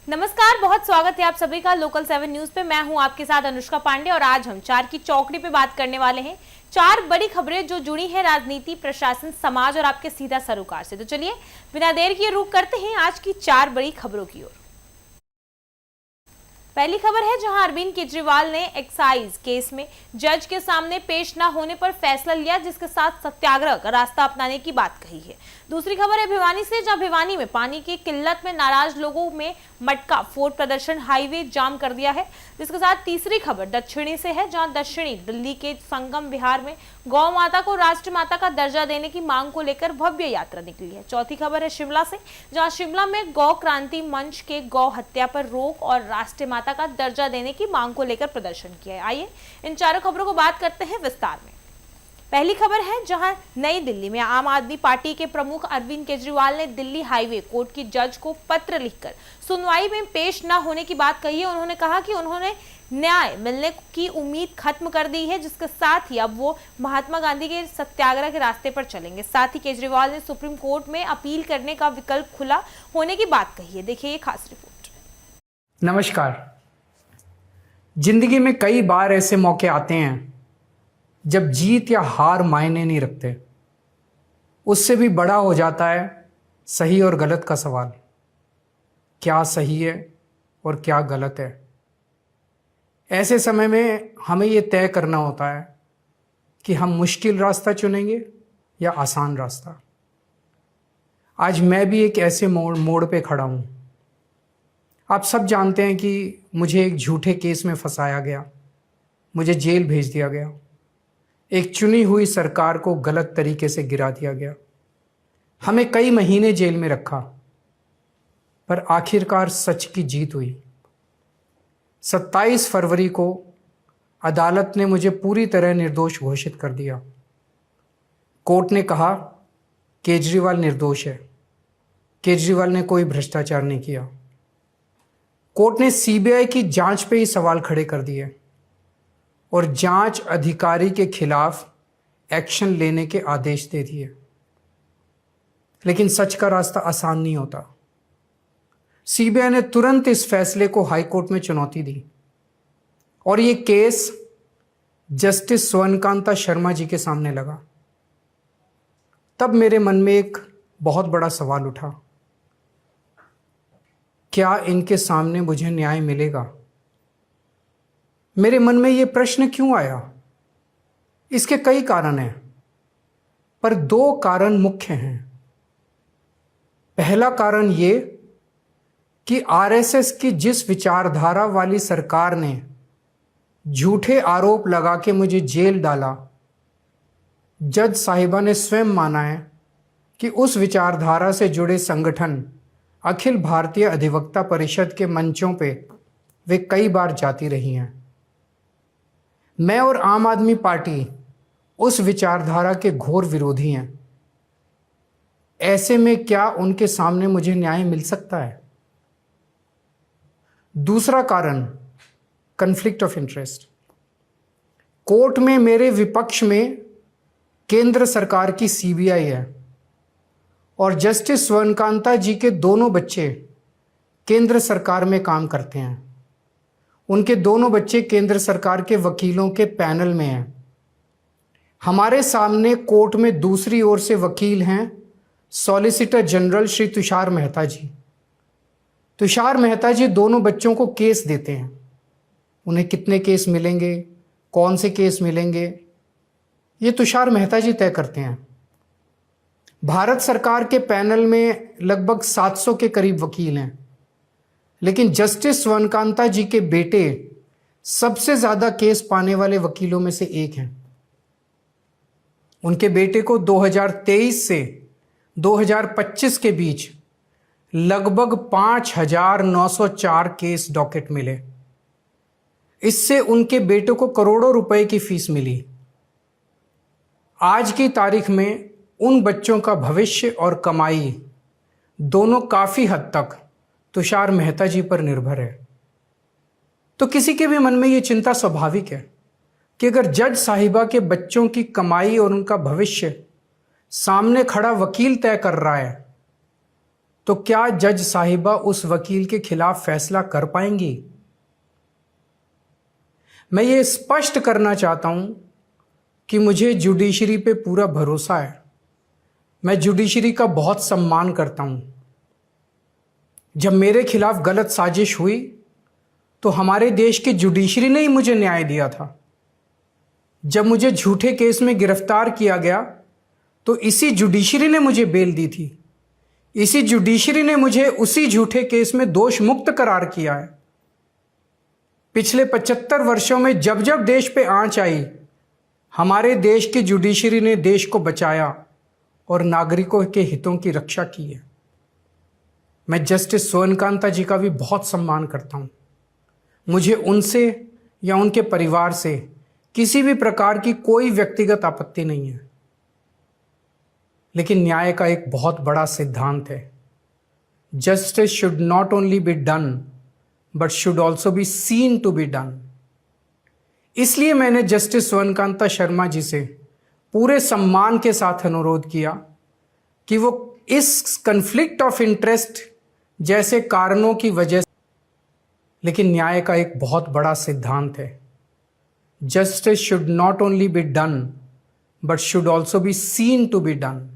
नमस्कार, बहुत स्वागत है आप सभी का लोकल 7 न्यूज पे। मैं हूं आपके साथ अनुष्का पांडे और आज हम चार की चौकड़ी पे बात करने वाले हैं। चार बड़ी खबरें जो जुड़ी हैं राजनीति, प्रशासन, समाज और आपके सीधा सरोकार से। तो चलिए बिना देर किए रुख करते हैं आज की चार बड़ी खबरों की ओर। पहली खबर है जहां अरविंद केजरीवाल ने एक्साइज केस में जज के सामने पेश न होने पर फैसला लिया, जिसके साथ सत्याग्रह का रास्ता अपनाने की बात कही है। दूसरी खबर है भिवानी से, जहां भिवानी में पानी की किल्लत में नाराज लोगों में मटका फोड़ प्रदर्शन, हाईवे जाम कर दिया है। जिसके साथ तीसरी खबर दक्षिणी से है, जहां दक्षिणी दिल्ली के संगम विहार में गौ माता को राष्ट्र माता का दर्जा देने की मांग को लेकर भव्य यात्रा निकली है। चौथी खबर है शिमला से, जहां शिमला में गौ क्रांति मंच के गौ हत्या पर रोक और राष्ट्र माता का दर्जा देने की मांग को लेकर प्रदर्शन किया है। आइए इन चारों खबरों को बात करते हैं विस्तार में। पहली खबर है जहां नई दिल्ली में आम आदमी पार्टी के प्रमुख अरविंद केजरीवाल ने दिल्ली हाईवे कोर्ट की जज को पत्र लिखकर सुनवाई में पेश न होने की बात कही है। उन्होंने कहा कि उन्होंने न्याय मिलने की उम्मीद खत्म कर दी है, जिसके साथ ही अब वो महात्मा गांधी के सत्याग्रह के रास्ते पर चलेंगे। साथ ही केजरीवाल ने सुप्रीम कोर्ट में अपील करने का विकल्प खुला होने की बात कही है। देखिए ये खास रिपोर्ट। नमस्कार। जिंदगी में कई बार ऐसे मौके आते हैं जब जीत या हार मायने नहीं रखते। उससे भी बड़ा हो जाता है सही और गलत का सवाल। क्या सही है और क्या गलत है? ऐसे समय में हमें ये तय करना होता है कि हम मुश्किल रास्ता चुनेंगे या आसान रास्ता। आज मैं भी एक ऐसे मोड़ पे खड़ा हूँ। आप सब जानते हैं कि मुझे एक झूठे केस में फंसाया गया, मुझे जेल भेज दिया गया, एक चुनी हुई सरकार को गलत तरीके से गिरा दिया गया, हमें कई महीने जेल में रखा, पर आखिरकार सच की जीत हुई। 27 फरवरी को अदालत ने मुझे पूरी तरह निर्दोष घोषित कर दिया। कोर्ट ने कहा केजरीवाल निर्दोष है, केजरीवाल ने कोई भ्रष्टाचार नहीं किया। कोर्ट ने सीबीआई की जांच पे ही सवाल खड़े कर दिए और जांच अधिकारी के खिलाफ एक्शन लेने के आदेश दे दिए। लेकिन सच का रास्ता आसान नहीं होता। सीबीआई ने तुरंत इस फैसले को हाई कोर्ट में चुनौती दी और ये केस जस्टिस स्वर्णकांता शर्मा जी के सामने लगा। तब मेरे मन में एक बहुत बड़ा सवाल उठा, क्या इनके सामने मुझे न्याय मिलेगा? मेरे मन में ये प्रश्न क्यों आया? इसके कई कारण हैं, पर दो कारण मुख्य हैं। पहला कारण ये कि आरएसएस की जिस विचारधारा वाली सरकार ने झूठे आरोप लगा के मुझे जेल डाला, जज साहिबा ने स्वयं माना है कि उस विचारधारा से जुड़े संगठन अखिल भारतीय अधिवक्ता परिषद के मंचों पे वे कई बार जाती रही हैं। मैं और आम आदमी पार्टी उस विचारधारा के घोर विरोधी हैं। ऐसे में क्या उनके सामने मुझे न्याय मिल सकता है? दूसरा कारण कॉन्फ्लिक्ट ऑफ इंटरेस्ट। कोर्ट में मेरे विपक्ष में केंद्र सरकार की सीबीआई है और जस्टिस स्वर्णकांता जी के दोनों बच्चे केंद्र सरकार में काम करते हैं। उनके दोनों बच्चे केंद्र सरकार के वकीलों के पैनल में हैं। हमारे सामने कोर्ट में दूसरी ओर से वकील हैं सॉलिसिटर जनरल श्री तुषार मेहता जी। तुषार मेहता जी दोनों बच्चों को केस देते हैं। उन्हें कितने केस मिलेंगे, कौन से केस मिलेंगे, ये तुषार मेहता जी तय करते हैं। भारत सरकार के पैनल में लगभग 700 के करीब वकील हैं, लेकिन जस्टिस स्वर्णकांता जी के बेटे सबसे ज्यादा केस पाने वाले वकीलों में से एक हैं। उनके बेटे को 2023 से 2025 के बीच लगभग 5,904 केस डॉकेट मिले। इससे उनके बेटे को करोड़ों रुपए की फीस मिली। आज की तारीख में उन बच्चों का भविष्य और कमाई दोनों काफी हद तक तुषार मेहता जी पर निर्भर है। तो किसी के भी मन में ये चिंता स्वाभाविक है कि अगर जज साहिबा के बच्चों की कमाई और उनका भविष्य सामने खड़ा वकील तय कर रहा है, तो क्या जज साहिबा उस वकील के खिलाफ फैसला कर पाएंगी? मैं ये स्पष्ट करना चाहता हूं कि मुझे जुडिशरी पे पूरा भरोसा है। मैं जुडिशरी का बहुत सम्मान करता हूं। जब मेरे खिलाफ गलत साजिश हुई तो हमारे देश की जुडिशरी ने ही मुझे न्याय दिया था। जब मुझे झूठे केस में गिरफ्तार किया गया तो इसी जुडिशरी ने मुझे बेल दी थी। इसी जुडिशरी ने मुझे उसी झूठे केस में दोष मुक्त करार किया है। पिछले 75 वर्षों में जब जब देश पे आंच आई, हमारे देश की जुडिशरी ने देश को बचाया और नागरिकों के हितों की रक्षा की है। मैं जस्टिस सोनकांता जी का भी बहुत सम्मान करता हूँ। मुझे उनसे या उनके परिवार से किसी भी प्रकार की कोई व्यक्तिगत आपत्ति नहीं है। लेकिन न्याय का एक बहुत बड़ा सिद्धांत है, justice should not only be done but should also be seen to be done. इसलिए मैंने जस्टिस सोनकांता शर्मा जी से पूरे सम्मान के साथ अनुरोध किया कि वो इस कन्फ्लिक्ट ऑफ इंटरेस्ट जैसे कारणों की वजह से, लेकिन न्याय का एक बहुत बड़ा सिद्धांत है, justice should not only be done but should also be seen to be done.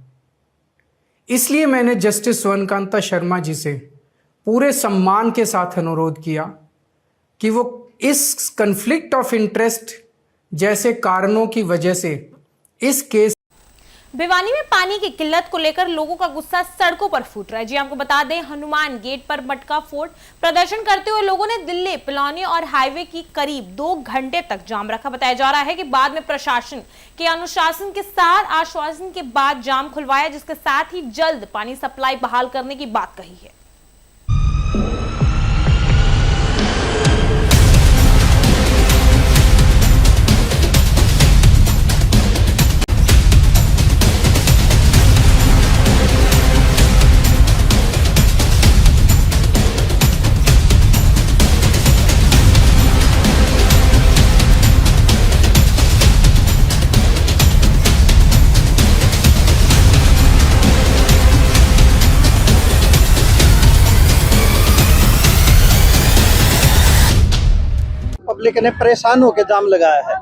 इसलिए मैंने जस्टिस सोनकांता शर्मा जी से पूरे सम्मान के साथ अनुरोध किया कि वो इस कन्फ्लिक्ट ऑफ इंटरेस्ट जैसे कारणों की वजह से इस केस। भिवानी में पानी की किल्लत को लेकर लोगों का गुस्सा सड़कों पर फूट रहा है। जी आपको बता दें, हनुमान गेट पर मटका फोड़ प्रदर्शन करते हुए लोगों ने दिल्ली पिलौनी और हाईवे की करीब 2 घंटे तक जाम रखा। बताया जा रहा है कि बाद में प्रशासन के अनुशासन के साथ आश्वासन के बाद जाम खुलवाया, जिसके साथ ही जल्द पानी सप्लाई बहाल करने की बात कही है। पब्लिक ने परेशान होकर जाम लगाया है।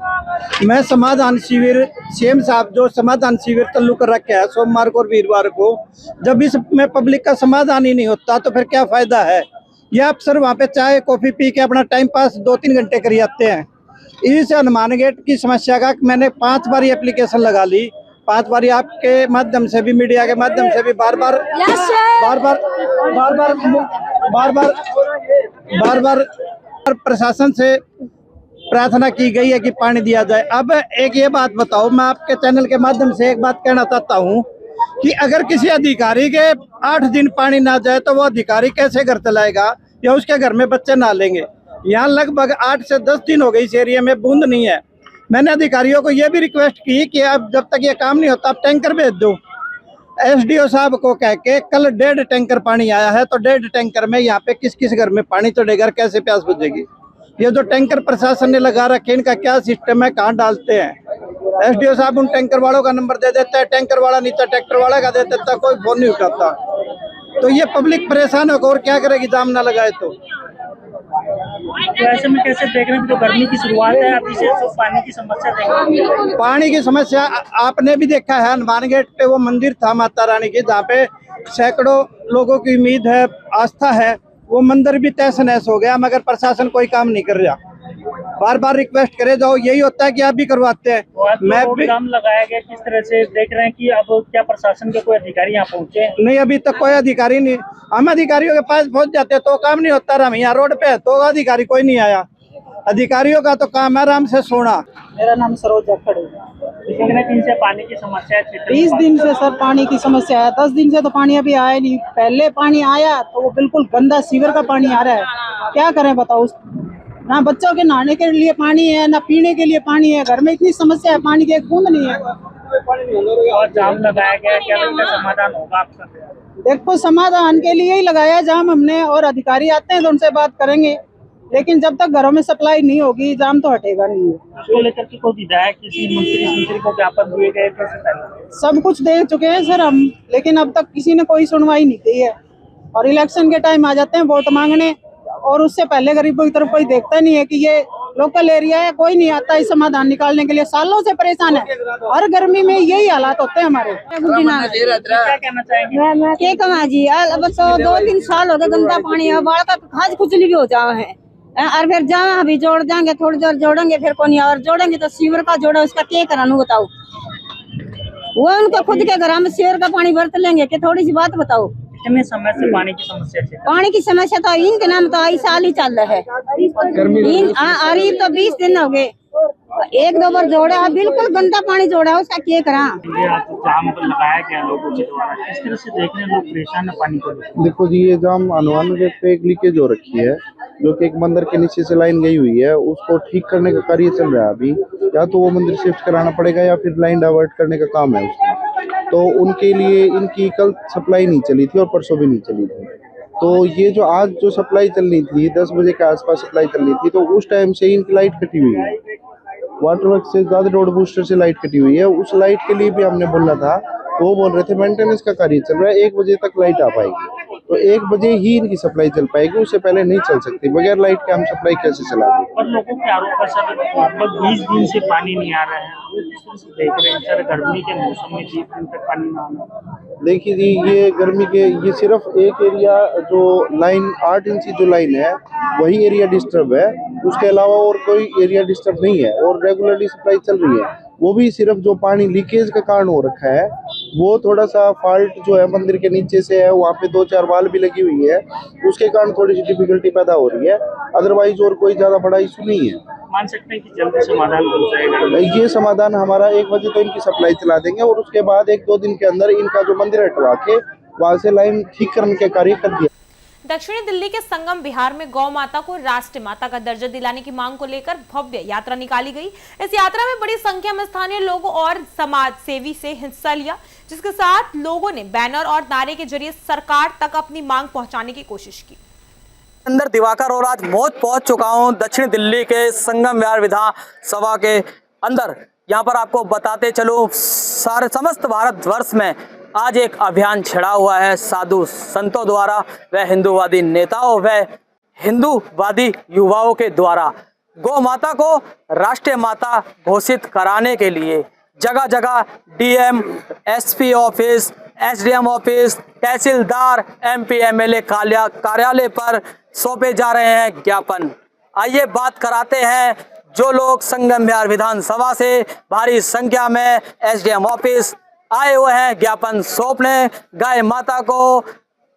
मैं समाधान शिविर सीएम साहब जो समाधान शिविर चालू कर रखे है सोमवार को और वीरवार को, जब इसमें पब्लिक का समाधान ही नहीं होता तो फिर क्या फायदा है। ये अफसर वहाँ पे चाय कॉफी पी के अपना टाइम पास 2-3 घंटे कर आते हैं। इस हनुमान गेट की समस्या का मैंने 5 बार एप्लीकेशन लगा ली, 5 बार आपके माध्यम से भी, मीडिया के माध्यम से भी बार बार प्रशासन से प्रार्थना की गई है कि पानी दिया जाए। अब एक ये बात बताओ, मैं आपके चैनल के माध्यम से एक बात कहना चाहता हूँ कि अगर किसी अधिकारी के 8 दिन पानी ना जाए तो वो अधिकारी कैसे घर चलाएगा या उसके घर में बच्चे नहा लेंगे। यहाँ लगभग 8 से 10 दिन हो गए इस एरिया में बूंद नहीं है। मैंने अधिकारियों को ये भी रिक्वेस्ट की कि अब जब तक ये काम नहीं होता आप टैंकर भेज दो। एसडीओ साहब को कह के कल 1.5 टैंकर पानी आया है, तो 1.5 टैंकर में यहाँ पे किस किस घर में पानी चढ़ेगा, कैसे प्यास बुझेगी। ये जो टैंकर प्रशासन ने लगा रखे इनका क्या सिस्टम है, कहाँ डालते हैं। एसडीओ साहब उन टैंकर वालों का नंबर दे देता है, टैंकर वाला नीचे ट्रैक्टर वाला का दे देता है, कोई फोन नहीं उठाता। तो ये पब्लिक परेशान होगा और क्या करेगी जाम ना लगाए तो ऐसे में कैसे देख रहे हैं, तो गर्मी की शुरुआत है, अभी से तो पानी की समस्या देख रहे हैं। पानी की समस्या आपने भी देखा है, हनुमान गेट पे वो मंदिर था माता रानी की, जहाँ पे सैकड़ों लोगों की उम्मीद है, आस्था है, वो मंदिर भी तहस नहस हो गया, मगर प्रशासन कोई काम नहीं कर रहा। बार बार रिक्वेस्ट करे जाओ, यही होता है कि आप भी करवाते हैं। मैं भी काम लगाया गया, किस तरह से देख रहे हैं कि अब क्या प्रशासन के कोई अधिकारी यहाँ पहुँचे? नहीं, अभी तक कोई अधिकारी नहीं। हम अधिकारियों के पास पहुँच जाते हैं तो काम नहीं होता। हम यहाँ रोड पे है तो अधिकारी कोई नहीं आया। अधिकारियों का तो काम है आराम से सोना। मेरा नाम सरोज जाखड़ है। कितने दिन से पानी की समस्या है? 20 दिन से सर पानी की समस्या है। 10 दिन से तो पानी अभी आया नहीं। पहले पानी आया तो वो बिल्कुल गंदा सीवर का पानी आ रहा है। क्या करें बताओ, ना बच्चों के नहाने के लिए पानी है, ना पीने के लिए पानी है। घर में इतनी समस्या है, पानी की एक बूंद नहीं है। और जाम लगाया गया, क्या इसका समाधान होगा आपका? देखो, समाधान के लिए ही लगाया जाम हमने, और अधिकारी आते हैं तो उनसे बात करेंगे, लेकिन जब तक घरों में सप्लाई नहीं होगी जाम तो हटेगा नहीं। उसको लेकर के कोई विधायक किसी मंत्री को ज्ञापन दिए गए? सब कुछ दे चुके हैं सर हम, लेकिन अब तक किसी ने कोई सुनवाई नहीं की है। और इलेक्शन के टाइम आ जाते हैं वोट मांगने, और उससे पहले गरीबों की तरफ कोई देखता नहीं है कि ये लोकल एरिया है, कोई नहीं आता इस समाधान निकालने के लिए। सालों से परेशान है, हर गर्मी में यही हालात होते हैं हमारे। क्या कहना चाहेंगे? के कमा जी अब तो 2-3 साल हो गए गंदा पानी है, बाढ़ का खाज खुजली भी हो जावा है। और फिर जहाँ अभी जोड़ देंगे, थोड़ी देर जोड़ेंगे, फिर कोई और जोड़ेंगे तो सीवर का जोड़ा उसका क्या करानू बताओ। वो उनके खुद के घर में सीवर का पानी बरत लेंगे कि थोड़ी सी बात बताओ। कितने समय से पानी की समस्या थी? पानी की समस्या तो इनके नाम तो आई साल ही चल रहा है। अरे तो 20 दिन हो गए, 1-2 बार जोड़ा है, बिल्कुल गंदा पानी जोड़ा है, उसका क्या करा। ये आप जाम पर लगाया गया लोगों के द्वारा, किस तरह से देख रहे हैं लोग परेशान है पानी को लेकर? देखो जी, ये जाम अनुमानित पे एक लीकेज हो रखी है, जो कि एक मंदिर के नीचे से लाइन गई हुई है, उसको ठीक करने का कार्य चल रहा है अभी। या तो वो मंदिर शिफ्ट कराना पड़ेगा या फिर लाइन डाइवर्ट करने का काम है उसका। तो उनके लिए इनकी कल सप्लाई नहीं चली थी और परसों भी नहीं चली थी। तो ये जो आज जो सप्लाई चलनी थी 10 बजे के आसपास सप्लाई चलनी थी, तो उस टाइम से इनकी लाइट कटी हुई है। वाटर वर्क से ज़्यादा रोड बूस्टर से लाइट कटी हुई है। उस लाइट के लिए भी हमने बोलना था, तो वो बोल रहे थे मेंटेनेंस का कार्य चल रहा है, 1 बजे तक लाइट आ पाएगी। तो 1 बजे ही इनकी सप्लाई चल पाएगी, उससे पहले नहीं चल सकती। बगैर लाइट के हम सप्लाई कैसे चला दें? पर लोगों के आरोप है सर, लगभग 20 दिन से पानी नहीं आ रहा है। वो किस तरह से देख रहे हैं सर, गर्मी के मौसम में 20 दिन तक पानी ना आना? देखिए जी, ये गर्मी के ये सिर्फ एक एरिया जो लाइन 8 इंची जो लाइन है वही एरिया डिस्टर्ब है, उसके अलावा और कोई एरिया डिस्टर्ब नहीं है और रेगुलरली सप्लाई चल रही है। वो भी सिर्फ जो पानी लीकेज का कारण हो रखा है, वो थोड़ा सा फॉल्ट जो है मंदिर के नीचे से है, वहाँ पे 2-4 वाल भी लगी हुई है, उसके कारण थोड़ी सी डिफिकल्टी पैदा हो रही है। अदरवाइज और कोई ज़्यादा बड़ा इशू नहीं है। मान सकते हैं कि जल्दी समाधान हो जाएगा? ये समाधान हमारा 1 बजे तो इनकी सप्लाई चला देंगे और उसके बाद 1-2 दिन के अंदर इनका जो मंदिर हटवा के वहाँ से लाइन ठीक करने के कार्य कर दिया। दक्षिणी दिल्ली के संगम विहार में गौ माता को राष्ट्रीय माता का दर्जा दिलाने की मांग को लेकर भव्य यात्रा निकाली गई। इस यात्रा में बड़ी संख्या में स्थानीय लोगों और समाज सेवी से हिस्सा लिया, जिसके साथ लोगों ने बैनर और नारे के जरिए सरकार तक अपनी मांग पहुंचाने की कोशिश की। अंदर दिवाकर और आज पहुंच चुका हूं दक्षिण दिल्ली के संगम विहार विधानसभा के अंदर। यहां पर आपको बताते चलो, सारे समस्त भारतवर्ष में आज एक अभियान छिड़ा हुआ है साधु संतों द्वारा व हिंदूवादी नेताओं व हिंदूवादी युवाओं के द्वारा गौ माता को राष्ट्रीय माता घोषित कराने के लिए जगह जगह DM, SP office, SDM office, तहसीलदार, एमपी, एमएलए कार्यालय पर सौंपे जा रहे हैं ज्ञापन। आइए बात कराते हैं जो लोग संगम विहार विधानसभा से भारी संख्या में एसडीएम ऑफिस आए हुए हैं ज्ञापन सौंपने, गाय माता को,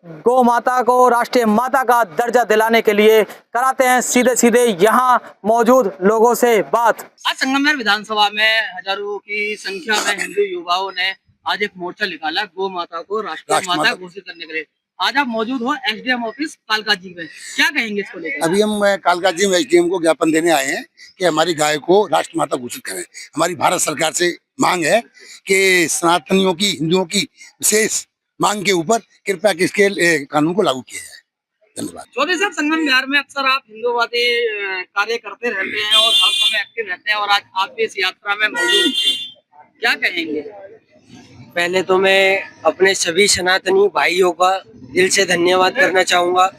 गौ माता को राष्ट्रीय माता का दर्जा दिलाने के लिए। कराते हैं सीधे सीधे यहाँ मौजूद लोगों से बात। आज संगम विहार विधानसभा में हजारों की संख्या में हिंदू युवाओं ने आज एक मोर्चा निकाला गौ माता को राष्ट्रीय माता घोषित करने के लिए। आज आप मौजूद हो एसडीएम ऑफिस कालकाजी में, क्या कहेंगे इसको लेकर? अभी हम कालकाजी में एसडीएम को ज्ञापन देने आए हैं कि हमारी गाय को राष्ट्र माता घोषित करें। हमारी भारत सरकार से मांग है कि सनातनियों की, हिंदुओं की विशेष मांग के ऊपर कृपया इसके कानून को लागू किया जाए। धन्यवाद। चौधरी साहब, संगम विहार में अक्सर आप हिंदूवादी कार्य करते रहते हैं और हर समय एक्टिव रहते हैं और आज आप भी इस यात्रा में मौजूद हैं, क्या कहेंगे? पहले तो मैं अपने सभी सनातनी भाइयों का दिल से धन्यवाद करना चाहूँगा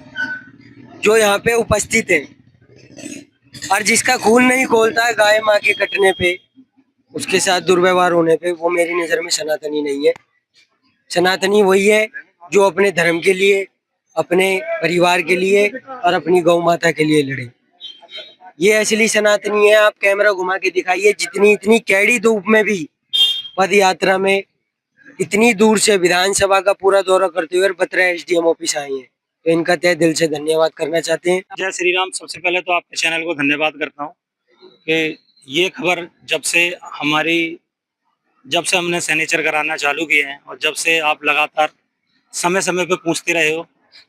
जो यहाँ पे उपस्थित है, और जिसका खून नहीं खोलता है गाय माँ के कटने पे, उसके साथ दुर्व्यवहार होने पे, वो मेरी नज़र में सनातनी नहीं है। सनातनी वही है जो अपने धर्म के लिए, अपने परिवार के लिए और अपनी गौ माता के लिए लड़े। ये असली सनातनी है। आप कैमरा घुमा के दिखाइए, इतनी कैड़ी धूप में भी पद यात्रा में इतनी दूर से विधानसभा का पूरा दौरा करते हुए 12 एसडीएम ऑफिस आए हैं, तो इनका तहे दिल से धन्यवाद करना चाहते हैं। जय श्री राम। सबसे पहले तो आपके चैनल को धन्यवाद करता हूँ कि ये खबर जब से हमने सैनिचर कराना चालू किए हैं और जब से आप लगातार समय समय पे पूछते रहे हो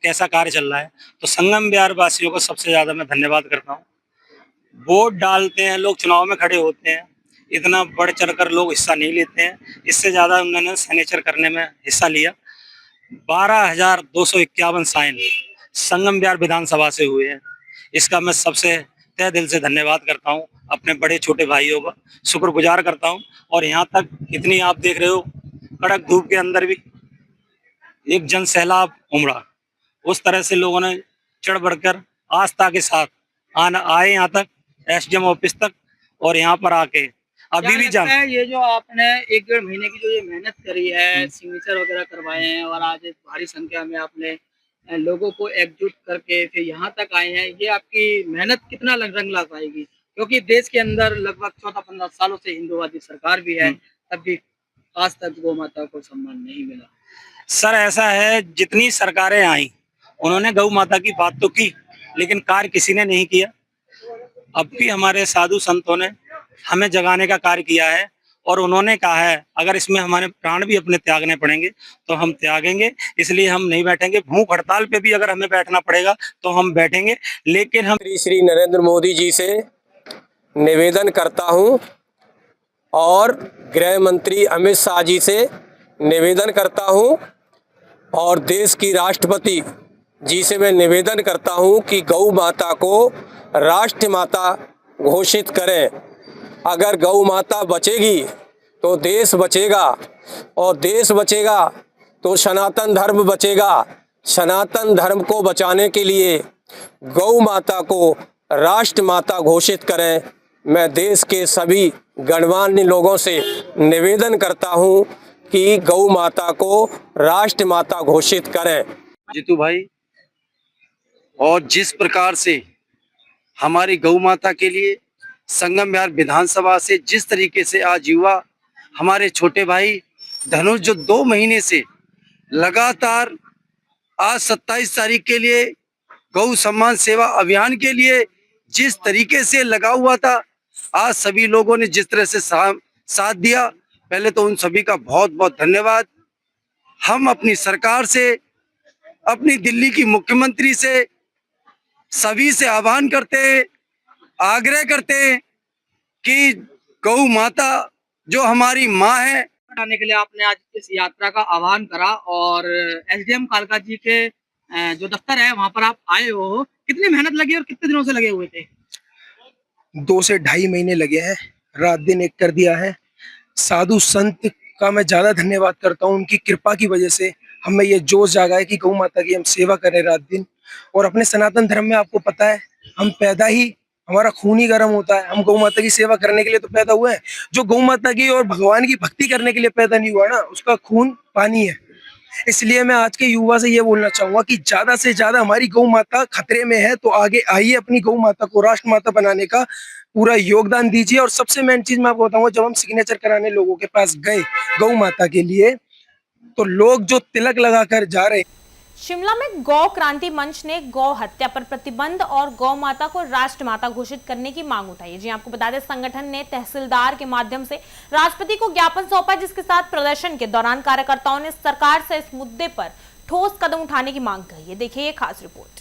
कैसा कार्य चल रहा है, तो संगम विहार वासियों को सबसे ज़्यादा मैं धन्यवाद करता हूँ। वोट डालते हैं लोग, चुनाव में खड़े होते हैं, इतना बढ़ चढ़कर लोग हिस्सा नहीं लेते हैं। इससे ज़्यादा उन्होंने सैनिचर करने में हिस्सा लिया। 12,251 साइन संगम विहार विधानसभा से हुए हैं। इसका मैं सबसे तहे दिल से धन्यवाद करता हूँ। अपने बड़े छोटे भाइयों का शुक्रगुजार करता हूँ। और यहाँ तक इतनी आप देख रहे हो कड़क धूप के अंदर भी एक जन सैलाब उमड़ा। उस तरह से लोगों ने चढ़ बढ़कर आस्था के साथ आए यहाँ तक, एसडीएम ऑफिस तक, और यहाँ पर आके अभी भी क्या लगता है ये जो आपने 1-1.5 महीने की जो ये मेहनत करी है, सिग्नेचर वगैरह करवाए हैं और आज एक भारी संख्या में आपने लोगों को एकजुट करके फिर यहाँ तक आए हैं, ये आपकी मेहनत कितना रंग ला पाएगी? क्योंकि देश के अंदर लगभग 14-15 सालों से हिंदूवादी सरकार भी है, तब भी आज तक गौ माता को सम्मान नहीं मिला। सर ऐसा है, जितनी सरकारें आई उन्होंने गौ माता की बात तो की, लेकिन कार्य किसी ने नहीं किया। अब भी हमारे साधु संतों ने हमें जगाने का कार्य किया है और उन्होंने कहा है अगर इसमें हमारे प्राण भी अपने त्यागने पड़ेंगे तो हम त्यागेंगे, इसलिए हम नहीं बैठेंगे। भूख हड़ताल पे भी अगर हमें बैठना पड़ेगा तो हम बैठेंगे, लेकिन हम श्री नरेंद्र मोदी जी से निवेदन करता हूं और गृह मंत्री अमित शाह जी से निवेदन करता हूं और देश की राष्ट्रपति जी से मैं निवेदन करता हूं कि गौ माता को राष्ट्र माता घोषित करें। अगर गौ माता बचेगी तो देश बचेगा और देश बचेगा तो सनातन धर्म बचेगा। सनातन धर्म को बचाने के लिए गौ माता को राष्ट्र माता घोषित करें। मैं देश के सभी गणमान्य लोगों से निवेदन करता हूं कि गौ माता को राष्ट्र माता घोषित करें। जीतू भाई, और जिस प्रकार से हमारी गौ माता के लिए संगम विहार विधानसभा से जिस तरीके से आज युवा हमारे छोटे भाई धनुष जो 2 महीने से लगातार आज 27 तारीख के लिए गौ सम्मान सेवा अभियान के लिए जिस तरीके से लगा हुआ था, आज सभी लोगों ने जिस तरह से साथ दिया, पहले तो उन सभी का बहुत बहुत धन्यवाद। हम अपनी सरकार से, अपनी दिल्ली की मुख्यमंत्री से, सभी से आह्वान करते हैं, आग्रह करते हैं कि गौ माता जो हमारी माँ है, हटाने के लिए आपने आज इस यात्रा का आह्वान करा और एसडीएम कालका जी के जो दफ्तर है वहां पर आप आए हो। कितनी मेहनत लगी और कितने दिनों से लगे हुए थे? 2 से 2.5 महीने लगे हैं, रात दिन एक कर दिया है। साधु संत का मैं ज्यादा धन्यवाद करता हूँ, उनकी कृपा की वजह से हमें ये जोश जागा है कि गौ माता की हम सेवा करें रात दिन। और अपने सनातन धर्म में आपको पता है, हम पैदा ही, हमारा खून ही गर्म होता है। हम गौ माता की सेवा करने के लिए तो पैदा हुए हैं। जो गौ माता की और भगवान की भक्ति करने के लिए पैदा नहीं हुआ ना, उसका खून पानी है। इसलिए मैं आज के युवा से ये बोलना चाहूंगा कि ज्यादा से ज्यादा हमारी गौ माता खतरे में है, तो आगे आइए, अपनी गौ माता को राष्ट्र माता बनाने का पूरा योगदान दीजिए। और सबसे मेन चीज मैं आपको बताऊंगा, जब हम सिग्नेचर कराने लोगों के पास गए गौ माता के लिए, तो लोग जो तिलक लगाकर जा रहे। शिमला में गौ क्रांति मंच ने गौ हत्या पर प्रतिबंध और गौ माता को राष्ट्र माता घोषित करने की मांग उठाई। जी आपको बता दें, संगठन ने तहसीलदार के माध्यम से राष्ट्रपति को ज्ञापन सौंपा, जिसके साथ प्रदर्शन के दौरान कार्यकर्ताओं ने सरकार से इस मुद्दे पर ठोस कदम उठाने की मांग कही है। देखिए ये खास रिपोर्ट।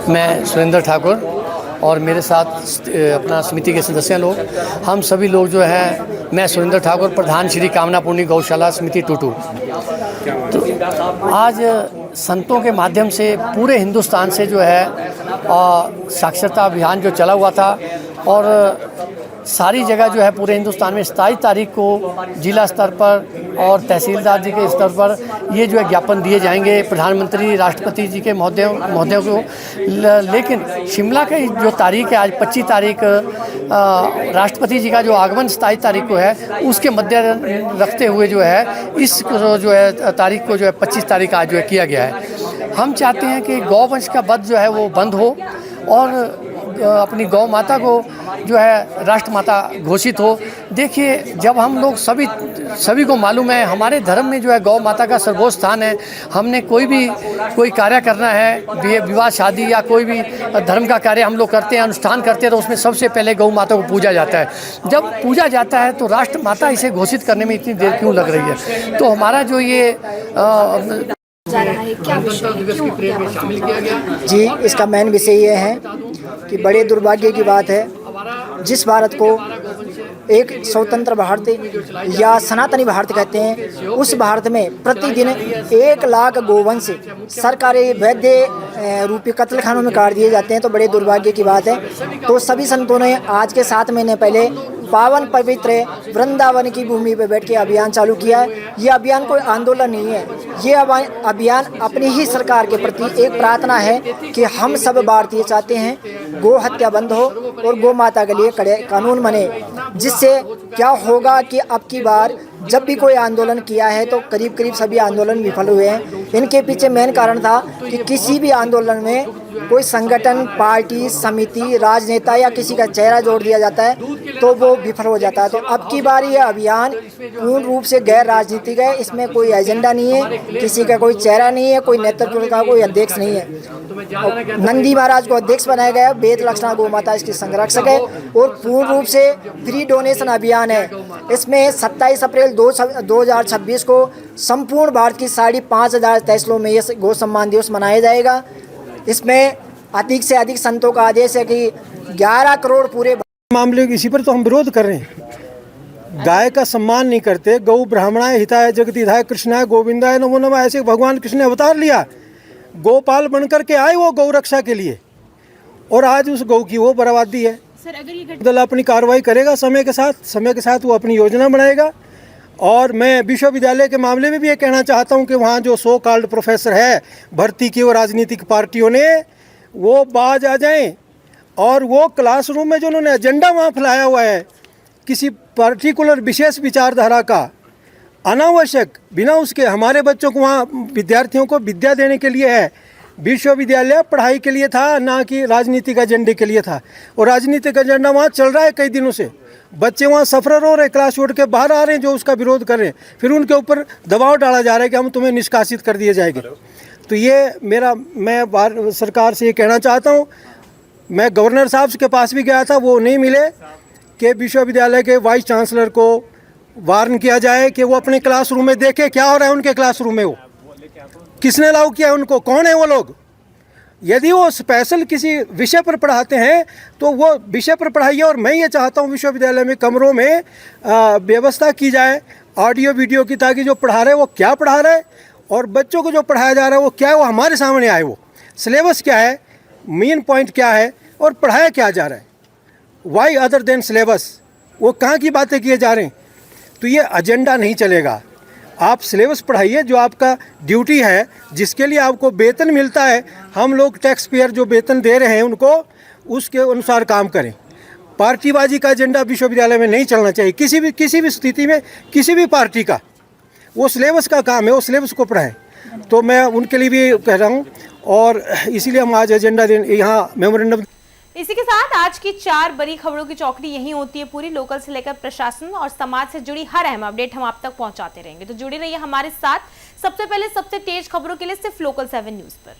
मैं सुरेंद्र ठाकुर और मेरे साथ अपना समिति के सदस्य लोग, हम सभी लोग जो है, मैं सुरेंद्र ठाकुर, प्रधान श्री कामनापूर्णी गौशाला समिति टूटू। तो आज संतों के माध्यम से पूरे हिंदुस्तान से जो है साक्षरता अभियान जो चला हुआ था, और सारी जगह जो है पूरे हिंदुस्तान में 27 तारीख को जिला स्तर पर और तहसीलदार जी के स्तर पर ये जो है ज्ञापन दिए जाएंगे प्रधानमंत्री, राष्ट्रपति जी के महोदयों को। लेकिन शिमला की जो तारीख है आज 25 तारीख, राष्ट्रपति जी का जो आगमन 27 तारीख को है, उसके मध्य रखते हुए जो है इस जो है तारीख को जो है 25 तारीख आज जो है किया गया है। हम चाहते हैं कि गौवंश का वध जो है वो बंद हो और अपनी गौ माता को जो है राष्ट्रमाता घोषित हो। देखिए, जब हम लोग सभी को मालूम है हमारे धर्म में जो है गौ माता का सर्वोच्च स्थान है। हमने कोई कार्य करना है, विवाह शादी या कोई भी धर्म का कार्य हम लोग करते हैं, अनुष्ठान करते हैं, तो उसमें सबसे पहले गौ माता को पूजा जाता है। जब पूजा जाता है तो राष्ट्रमाता इसे घोषित करने में इतनी देर क्यों लग रही है? तो हमारा जो ये जा रहा है, क्या विषय है, क्यों क्या शामिल किया गया? जी, इसका मेन विषय ये है कि बड़े दुर्भाग्य की बात है, जिस भारत को एक स्वतंत्र भारत या सनातनी भारत कहते हैं, उस भारत में प्रतिदिन 1 लाख गोवंश सरकारी वैध रूपी कत्लखानों में काट दिए जाते हैं। तो बड़े दुर्भाग्य की बात है। तो सभी संतों ने आज के 7 महीने पहले पावन पवित्र वृंदावन की भूमि पर बैठ के अभियान चालू किया है। ये अभियान कोई आंदोलन नहीं है, ये अभियान अपनी ही सरकार के प्रति एक प्रार्थना है कि हम सब भारतीय चाहते हैं गो हत्या बंद हो और गौ माता के लिए कड़े कानून बने। जिससे क्या होगा कि अब की बार जब भी कोई आंदोलन किया है तो करीब करीब सभी आंदोलन विफल हुए हैं। इनके पीछे मेन कारण था कि किसी भी आंदोलन में कोई संगठन, पार्टी, समिति, राजनेता या किसी का चेहरा जोड़ दिया जाता है तो वो विफल हो जाता है। तो अब की बार ये अभियान पूर्ण रूप से गैर राजनीतिक है, इसमें कोई एजेंडा नहीं है, किसी का कोई चेहरा नहीं है, कोई नेतृत्व का कोई अध्यक्ष नहीं है। नंदी महाराज को अध्यक्ष बनाया गया, वेद लक्षणा गौ माता इसकी संरक्षक है और पूर्ण रूप से फ्री डोनेशन अभियान है। इसमें 27 अप्रैल 2026 को संपूर्ण भारत की 5,500 तहसीलों में ये गौ सम्मान दिवस मनाया जाएगा। इसमें अधिक से अधिक संतों का आदेश है कि 11 करोड़ पूरे मामले इसी पर तो हम विरोध कर रहे हैं। गाय का सम्मान नहीं करते। गौ ब्राह्मणाय हिताय जगतिधाय कृष्णाय गोविंदाय नमो नमः, ऐसे भगवान कृष्ण ने अवतार लिया, गोपाल बनकर के आए वो गौ रक्षा के लिए, और आज उस गौ की वो बर्बादी है। सर, अगर ये दल अपनी कार्रवाई करेगा समय के साथ वो अपनी योजना बनाएगा। और मैं विश्वविद्यालय के मामले में भी ये कहना चाहता हूँ कि वहाँ जो सो कॉल्ड प्रोफेसर है भर्ती की वो राजनीतिक पार्टियों ने, वो बाज आ जाएं और वो क्लासरूम में जो उन्होंने एजेंडा वहाँ फैलाया हुआ है किसी पर्टिकुलर विशेष विचारधारा का, अनावश्यक बिना उसके हमारे बच्चों को वहाँ विद्यार्थियों को विद्या देने के लिए है। विश्वविद्यालय पढ़ाई के लिए था, ना कि राजनीतिक एजेंडे के लिए था। और राजनीतिक एजेंडा वहाँ चल रहा है कई दिनों से। बच्चे वहाँ सफर हो रहे, क्लास छोड़ के बाहर आ रहे हैं जो उसका विरोध कर रहे हैं, फिर उनके ऊपर दबाव डाला जा रहा है कि हम तुम्हें निष्कासित कर दिए जाएंगे। तो ये मैं सरकार से ये कहना चाहता हूँ। मैं गवर्नर साहब के पास भी गया था, वो नहीं मिले, कि विश्वविद्यालय के वाइस चांसलर को वार्न किया जाए कि वो अपने क्लासरूम में देखे क्या हो रहा है उनके क्लासरूम में, वो किसने लागू किया है उनको, कौन है वो लोग। यदि वो स्पेशल किसी विषय पर पढ़ाते हैं तो वो विषय पर पढ़ाइए। और मैं ये चाहता हूँ विश्वविद्यालय में कमरों में व्यवस्था की जाए ऑडियो वीडियो की, ताकि जो पढ़ा रहे वो क्या पढ़ा रहे और बच्चों को जो पढ़ाया जा रहा है वो क्या है, वो हमारे सामने आए। वो सिलेबस क्या है, मेन पॉइंट क्या है और पढ़ाया क्या जा रहा है, वाई अदर देन सिलेबस, वो कहाँ की बातें किए जा रहे हैं। तो ये एजेंडा नहीं चलेगा। आप सिलेबस पढ़ाइए, जो आपका ड्यूटी है, जिसके लिए आपको वेतन मिलता है, हम लोग टैक्स पेयर जो वेतन दे रहे हैं उनको, उसके अनुसार काम करें। पार्टीबाजी का एजेंडा विश्वविद्यालय में नहीं चलना चाहिए किसी भी स्थिति में, किसी भी पार्टी का। वो सिलेबस का काम है, वो सिलेबस को पढ़ाएं। तो मैं उनके लिए भी कह रहा हूँ और इसीलिए हम आज एजेंडा यहाँ मेमोरेंडम। इसी के साथ आज की 4 बड़ी खबरों की चौकड़ी यहीं होती है पूरी। लोकल से लेकर प्रशासन और समाज से जुड़ी हर अहम अपडेट हम आप तक पहुंचाते रहेंगे, तो जुड़े रहिए हमारे साथ। सबसे पहले सबसे तेज खबरों के लिए सिर्फ लोकल 7 न्यूज पर।